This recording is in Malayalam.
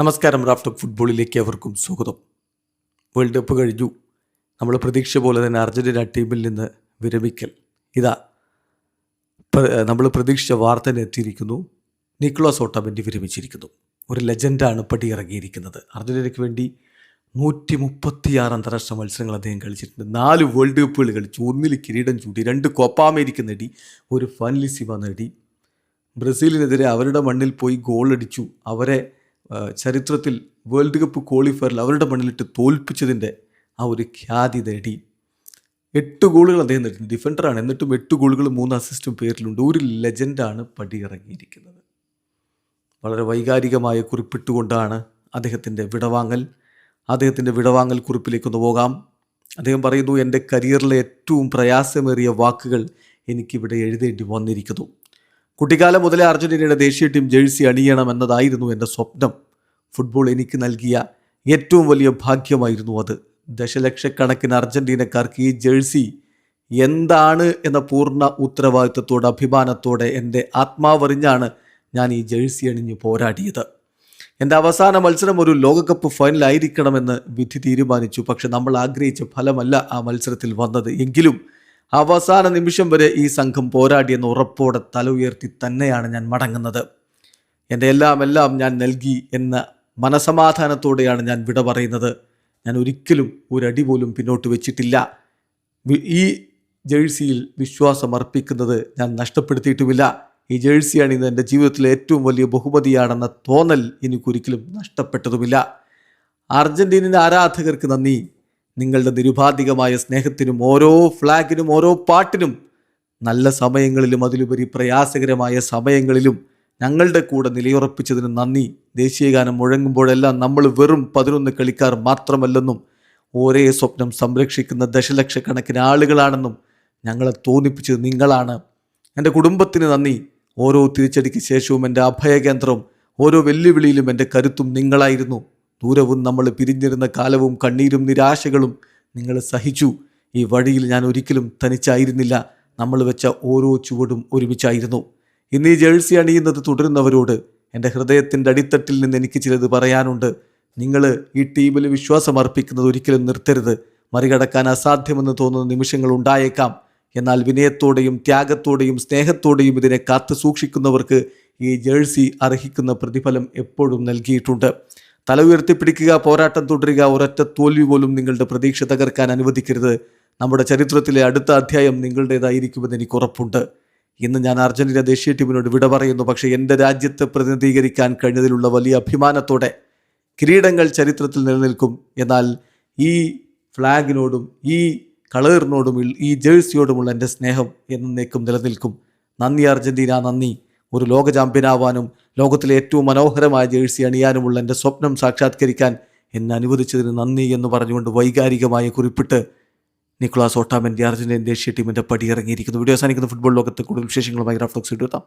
നമസ്കാരം. റാഫ്റ്റോക്ക് ഫുട്ബോളിലേക്ക് അവർക്കും സ്വാഗതം. വേൾഡ് കപ്പ് കഴിഞ്ഞു. നമ്മൾ പ്രതീക്ഷ പോലെ തന്നെ അർജൻറ്റീന ടീമിൽ നിന്ന് വിരമിക്കൽ ഇതാ നമ്മൾ പ്രതീക്ഷിച്ച വാർത്ത എത്തിയിരിക്കുന്നു. നിക്കോളാസ് ഓട്ടമെൻ്റി വിരമിച്ചിരിക്കുന്നു. ഒരു ലെജൻഡാണ് പടിയിറങ്ങിയിരിക്കുന്നത്. അർജൻറ്റീനയ്ക്ക് വേണ്ടി 136 അന്താരാഷ്ട്ര മത്സരങ്ങൾ അദ്ദേഹം കളിച്ചിട്ടുണ്ട്. 4 വേൾഡ് കപ്പുകൾ കളിച്ചു. 1 കിരീടം ചൂടി, 2 കോപ്പ അമേരിക്ക നേടി, ഒരു ഫാൻലിസിമ നേടി. ബ്രസീലിനെതിരെ അവരുടെ മണ്ണിൽ പോയി ഗോളടിച്ചു. അവരെ ചരിത്രത്തിൽ വേൾഡ് കപ്പ് ക്വാളിഫയറിൽ അവരുടെ മണ്ണിലിട്ട് തോൽപ്പിച്ചതിൻ്റെ ആ ഒരു ഖ്യാതി നേടി. 8 ഗോളുകൾ അദ്ദേഹം നേടി. ഡിഫൻഡറാണ്, എന്നിട്ടും 8 ഗോളുകളും 3 അസിസ്റ്റും പേരിലുണ്ട്. ഒരു ലെജൻഡാണ് പടിയിറങ്ങിയിരിക്കുന്നത്. വളരെ വൈകാരികമായ കുറിപ്പിട്ടുകൊണ്ടാണ് അദ്ദേഹത്തിൻ്റെ വിടവാങ്ങൽ കുറിപ്പിലേക്കൊന്ന് പോകാം. അദ്ദേഹം പറയുന്നു, എൻ്റെ കരിയറിലെ ഏറ്റവും പ്രയാസമേറിയ വാക്കുകൾ എനിക്കിവിടെ എഴുതേണ്ടി വന്നിരിക്കുന്നു. കുട്ടിക്കാലം മുതലേ അർജൻറ്റീനയുടെ ദേശീയ ടീം ജേഴ്സി അണിയണമെന്നതായിരുന്നു എൻ്റെ സ്വപ്നം. ഫുട്ബോൾ എനിക്ക് നൽകിയ ഏറ്റവും വലിയ ഭാഗ്യമായിരുന്നു അത്. ദശലക്ഷക്കണക്കിന് അർജൻറ്റീനക്കാർക്ക് ഈ ജേഴ്സി എന്താണ് എന്ന പൂർണ്ണ ഉത്തരവാദിത്വത്തോടെ, അഭിമാനത്തോടെ, എൻ്റെ ആത്മാവറിഞ്ഞാണ് ഞാൻ ഈ ജേഴ്സി അണിഞ്ഞ് പോരാടിയത്. എൻ്റെ അവസാന മത്സരം ഒരു ലോകകപ്പ് ഫൈനലായിരിക്കണമെന്ന് വിധി തീരുമാനിച്ചു. പക്ഷെ നമ്മൾ ആഗ്രഹിച്ച ഫലമല്ല ആ മത്സരത്തിൽ വന്നത്. എങ്കിലും അവസാന നിമിഷം വരെ ഈ സംഘം പോരാടിയെന്ന ഉറപ്പോടെ തല ഉയർത്തി തന്നെയാണ് ഞാൻ മടങ്ങുന്നത്. എൻ്റെ എല്ലാം ഞാൻ നൽകി എന്ന മനസമാധാനത്തോടെയാണ് ഞാൻ വിട പറയുന്നത്. ഞാൻ ഒരിക്കലും ഒരടി പോലും പിന്നോട്ട് വെച്ചിട്ടില്ല. ഈ ജേഴ്സിയിൽ വിശ്വാസം അർപ്പിക്കുന്നത് ഞാൻ നഷ്ടപ്പെടുത്തിയിട്ടുമില്ല. ഈ ജേഴ്സിയാണ് ഇന്ന് എൻ്റെ ജീവിതത്തിലെ ഏറ്റവും വലിയ ബഹുമതിയാണെന്ന തോന്നൽ എനിക്കൊരിക്കലും നഷ്ടപ്പെട്ടതുമില്ല. അർജൻറ്റീന ആരാധകർക്ക് നന്ദി. നിങ്ങളുടെ നിരുപാധികമായ സ്നേഹത്തിനും ഓരോ ഫ്ലാഗിനും ഓരോ പാട്ടിനും നല്ല സമയങ്ങളിലും അതിലുപരി പ്രയാസകരമായ സമയങ്ങളിലും ഞങ്ങളുടെ കൂടെ നിലയുറപ്പിച്ചതിന് നന്ദി. ദേശീയഗാനം മുഴങ്ങുമ്പോഴെല്ലാം നമ്മൾ വെറും 11 കളിക്കാർ മാത്രമല്ലെന്നും ഒരേ സ്വപ്നം സംരക്ഷിക്കുന്ന ദശലക്ഷക്കണക്കിന് ആളുകളാണെന്നും ഞങ്ങളെ തോന്നിപ്പിച്ചത് നിങ്ങളാണ്. എൻ്റെ കുടുംബത്തിന് നന്ദി. ഓരോ തിരിച്ചടിക്ക് ശേഷവും എൻ്റെ അഭയകേന്ദ്രവും ഓരോ വെല്ലുവിളിയിലും എൻ്റെ കരുത്തും നിങ്ങളായിരുന്നു. ദൂരവും നമ്മൾ പിരിഞ്ഞിരുന്ന കാലവും കണ്ണീരും നിരാശകളും നിങ്ങൾ സഹിച്ചു. ഈ വഴിയിൽ ഞാൻ ഒരിക്കലും തനിച്ചായിരുന്നില്ല. നമ്മൾ വെച്ച ഓരോ ചുവടും ഒരുമിച്ചായിരുന്നു. ഇന്ന് ഈ ജേഴ്സി അണിയുന്നത് തുടരുന്നവരോട് എൻ്റെ ഹൃദയത്തിൻ്റെ അടിത്തട്ടിൽ നിന്ന് എനിക്ക് ചിലത് പറയാനുണ്ട്. നിങ്ങൾ ഈ ടീമിൽ വിശ്വാസം അർപ്പിക്കുന്നത് ഒരിക്കലും നിർത്തരുത്. മറികടക്കാൻ അസാധ്യമെന്ന് തോന്നുന്ന നിമിഷങ്ങൾ ഉണ്ടായേക്കാം. എന്നാൽ വിനയത്തോടെയും ത്യാഗത്തോടെയും സ്നേഹത്തോടെയും ഇതിനെ കാത്തു സൂക്ഷിക്കുന്നവർക്ക് ഈ ജേഴ്സി അർഹിക്കുന്ന പ്രതിഫലം എപ്പോഴും നൽകിയിട്ടുണ്ട്. തല ഉയർത്തിപ്പിടിക്കുക, പോരാട്ടം തുടരുക. ഒരൊറ്റ തോൽവി പോലും നിങ്ങളുടെ പ്രതീക്ഷ തകർക്കാൻ അനുവദിക്കരുത്. നമ്മുടെ ചരിത്രത്തിലെ അടുത്ത അധ്യായം നിങ്ങളുടേതായിരിക്കുമെന്ന് എനിക്ക് ഉറപ്പുണ്ട്. ഇന്ന് ഞാൻ അർജൻറ്റീന ദേശീയ ടീമിനോട് വിട പറയുന്നു. പക്ഷേ എൻ്റെ രാജ്യത്തെ പ്രതിനിധീകരിക്കാൻ കഴിഞ്ഞതിലുള്ള വലിയ അഭിമാനത്തോടെ കിരീടങ്ങൾ ചരിത്രത്തിൽ നിലനിൽക്കും. എന്നാൽ ഈ ഫ്ലാഗിനോടും ഈ കളറിനോടും ഈ ജേഴ്സിയോടുമുള്ള എൻ്റെ സ്നേഹം എന്നേക്കും നിലനിൽക്കും. നന്ദി അർജൻറ്റീന, നന്ദി. ഒരു ലോക ചാമ്പ്യനാവാനും ലോകത്തിലെ ഏറ്റവും മനോഹരമായ ജേഴ്സി അണിയാനുമുള്ള എൻ്റെ സ്വപ്നം സാക്ഷാത്കരിക്കാൻ എന്നെ അനുവദിച്ചതിന് നന്ദി എന്ന് പറഞ്ഞുകൊണ്ട് വൈകാരികമായ കുറിപ്പിട്ട് നിക്കോളാസ് ഓട്ടമെൻ്റി അർജൻറ്റീന ദേശീയ ടീമിൻ്റെ പടിയിറങ്ങിയിരിക്കുന്നു. വീഡിയോ അവസാനിക്കുന്ന ഫുട്ബോൾ ലോകത്ത് കൂടുതൽ വിശേഷങ്ങളുമായി റാഫ്റ്റോക്സ് എത്താം.